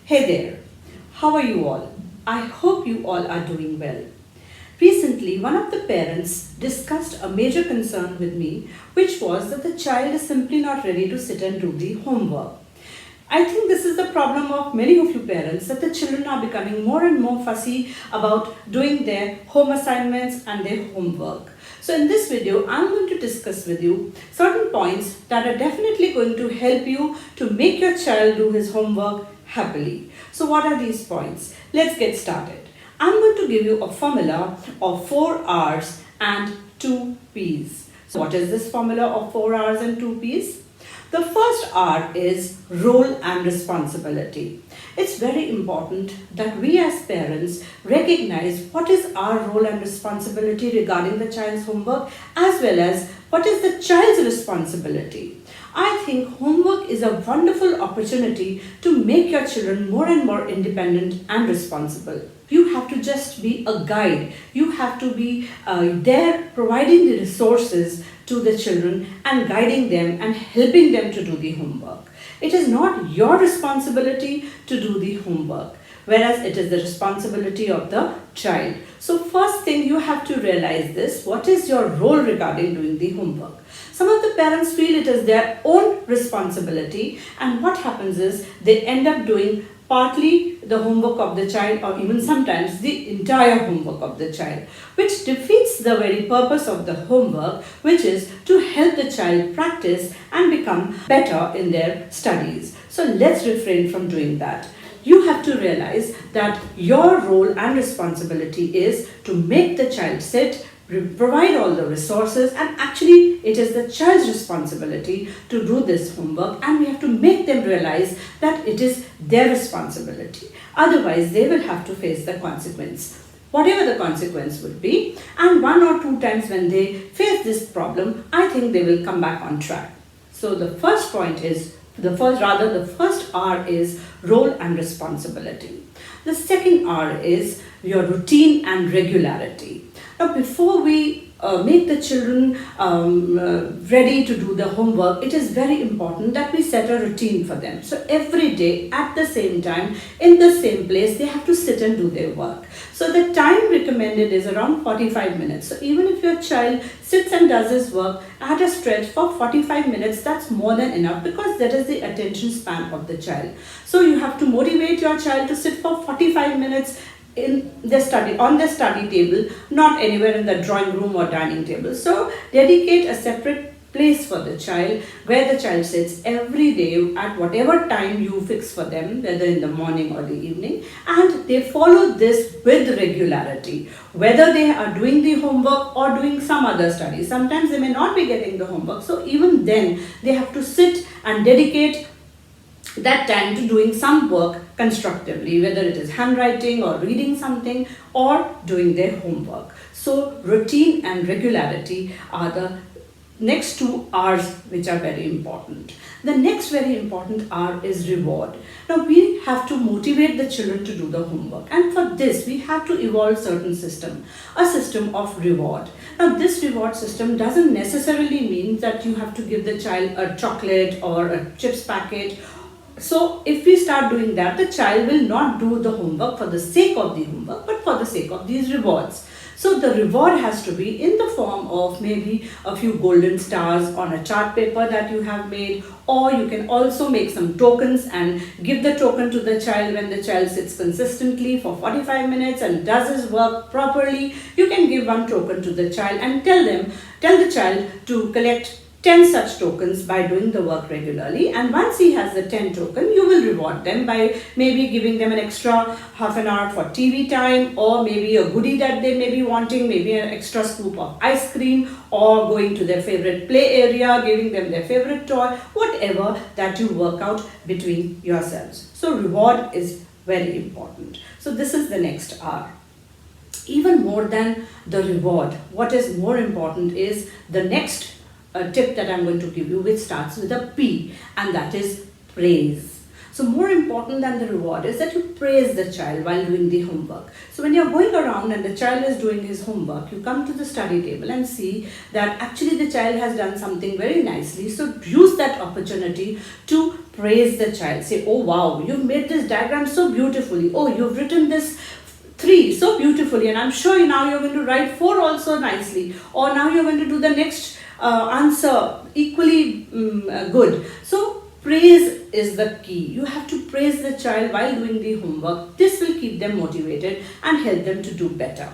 Hey there, how are you all? I hope you all are doing well. Recently, one of the parents discussed a major concern with me, which was that the child is simply not ready to sit and do the homework. I think this is the problem of many of you parents, that the children are becoming more and more fussy about doing their home assignments and their homework. So in this video, I'm going to discuss with you certain points that are definitely going to help you to make your child do his homework happily. So what are these points? Let's get started. I'm going to give you a formula of 4 R's and 2 P's. So what is this formula of 4 R's and 2 P's? The first R is role and responsibility. It's very important that we as parents recognize what is our role and responsibility regarding the child's homework, as well as what is the child's responsibility. I think homework is a wonderful opportunity to make your children more and more independent and responsible. You have to just be a guide. You have to be there providing the resources to the children and guiding them and helping them to do the homework. It is not your responsibility to do the homework, whereas it is the responsibility of the child. So first thing, you have to realize this: what is your role regarding doing the homework? Some of the parents feel it is their own responsibility, and what happens is they end up doing partly the homework of the child, or even sometimes the entire homework of the child, which defeats the very purpose of the homework, which is to help the child practice and become better in their studies. So let's refrain from doing that. You have to realize that your role and responsibility is to make the child sit, provide all the resources, and actually it is the child's responsibility to do this homework, and we have to make them realize that it is their responsibility. Otherwise, they will have to face the consequence, whatever the consequence would be, and 1 or 2 times when they face this problem, I think they will come back on track. So the first point is, the first R is role and responsibility. The second R is your routine and regularity. Now, before we make the children ready to do the homework, it is very important that we set a routine for them. So every day at the same time, in the same place, they have to sit and do their work. So the time recommended is around 45 minutes. So even if your child sits and does his work at a stretch for 45 minutes, that's more than enough, because that is the attention span of the child. So you have to motivate your child to sit for 45 minutes in the study, on the study table, not anywhere in the drawing room or dining table. So dedicate a separate place for the child where the child sits every day at whatever time you fix for them, whether in the morning or the evening, and they follow this with regularity, whether they are doing the homework or doing some other study. Sometimes they may not be getting the homework, so even then they have to sit and dedicate that time to doing some work constructively, whether it is handwriting or reading something or doing their homework. So routine and regularity are the next 2 R's which are very important. The next very important R is reward. Now we have to motivate the children to do the homework, and for this we have to evolve certain system, a system of reward. Now this reward system doesn't necessarily mean that you have to give the child a chocolate or a chips packet. So if we start doing that, the child will not do the homework for the sake of the homework, but for the sake of these rewards. So the reward has to be in the form of maybe a few golden stars on a chart paper that you have made, or you can also make some tokens and give the token to the child when the child sits consistently for 45 minutes and does his work properly. You can give 1 token to the child and tell the child to collect 10 such tokens by doing the work regularly, and once he has the 10 token, you will reward them by maybe giving them an extra half an hour for TV time, or maybe a goodie that they may be wanting, maybe an extra scoop of ice cream, or going to their favorite play area, giving them their favorite toy, whatever that you work out between yourselves. So reward is very important. So this is the next R. Even more than the reward, what is more important is the next tip that I'm going to give you, which starts with a P, and that is praise. So more important than the reward is that you praise the child while doing the homework. So when you're going around and the child is doing his homework, you come to the study table and see that actually the child has done something very nicely. So use that opportunity to praise the child. Say, oh wow, you've made this diagram so beautifully. Oh, you've written this 3 so beautifully, and I'm sure now you're going to write 4 also nicely, or now you're going to do the next answer equally good. So praise is the key. You have to praise the child while doing the homework. This will keep them motivated and help them to do better.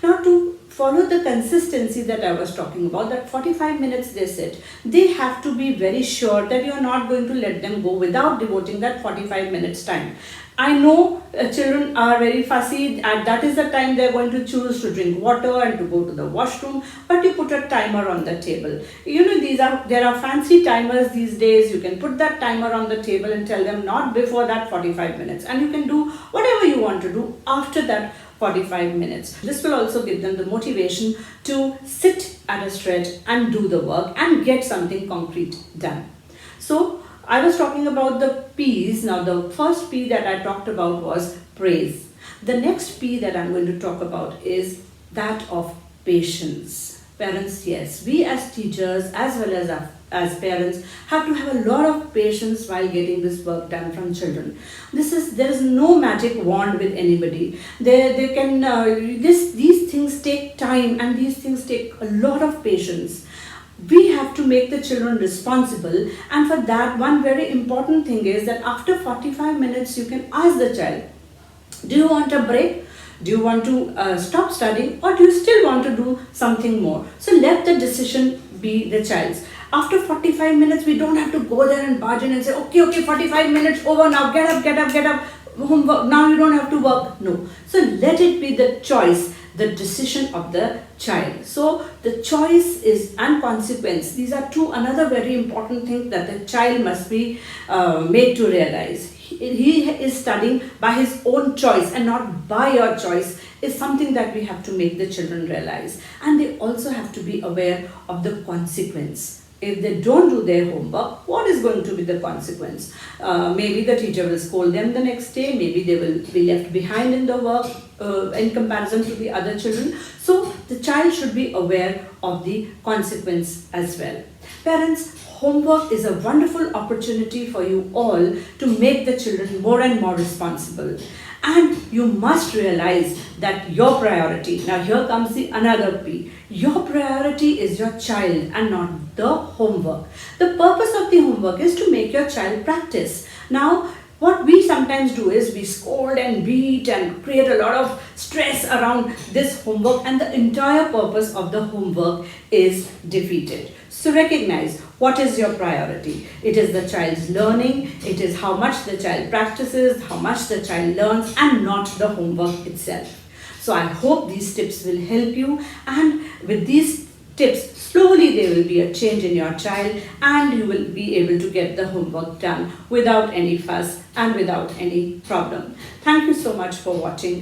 Now, to follow the consistency that I was talking about, that 45 minutes they sit, they have to be very sure that you are not going to let them go without devoting that 45 minutes time. I know children are very fussy, and that is the time they are going to choose to drink water and to go to the washroom, but you put a timer on the table. You know, there are fancy timers these days. You can put that timer on the table and tell them not before that 45 minutes, and you can do whatever you want to do after that 45 minutes. This will also give them the motivation to sit at a stretch and do the work and get something concrete done. So I was talking about the P's. Now the first P that I talked about was praise. The next P that I'm going to talk about is that of patience. Parents, yes, we as teachers as well as parents have to have a lot of patience while getting this work done from children. There is no magic wand with anybody. These things take time, and these things take a lot of patience. We have to make the children responsible, and for that, one very important thing is that after 45 minutes you can ask the child, do you want a break? Do you want to stop studying, or do you still want to do something more? So let the decision be the child's. After 45 minutes, we don't have to go there and barge in and say, okay, 45 minutes over now, get up, homework, now you don't have to work. No. So let it be the choice, the decision of the child. So the choice is and consequence. These are another very important thing that the child must be made to realize. He is studying by his own choice and not by your choice is something that we have to make the children realize. And they also have to be aware of the consequence. If they don't do their homework, what is going to be the consequence? Maybe the teacher will scold them the next day. Maybe they will be left behind in the work in comparison to the other children. So the child should be aware of the consequence as well. Parents, homework is a wonderful opportunity for you all to make the children more and more responsible. And you must realize that your priority, now here comes the another P, your priority is your child and not the homework. The purpose of the homework is to make your child practice. Now, what we sometimes do is we scold and beat and create a lot of stress around this homework, and the entire purpose of the homework is defeated. So recognize what is your priority. It is the child's learning, it is how much the child practices, how much the child learns, and not the homework itself. So I hope these tips will help you, and with these tips, slowly there will be a change in your child and you will be able to get the homework done without any fuss and without any problem. Thank you so much for watching.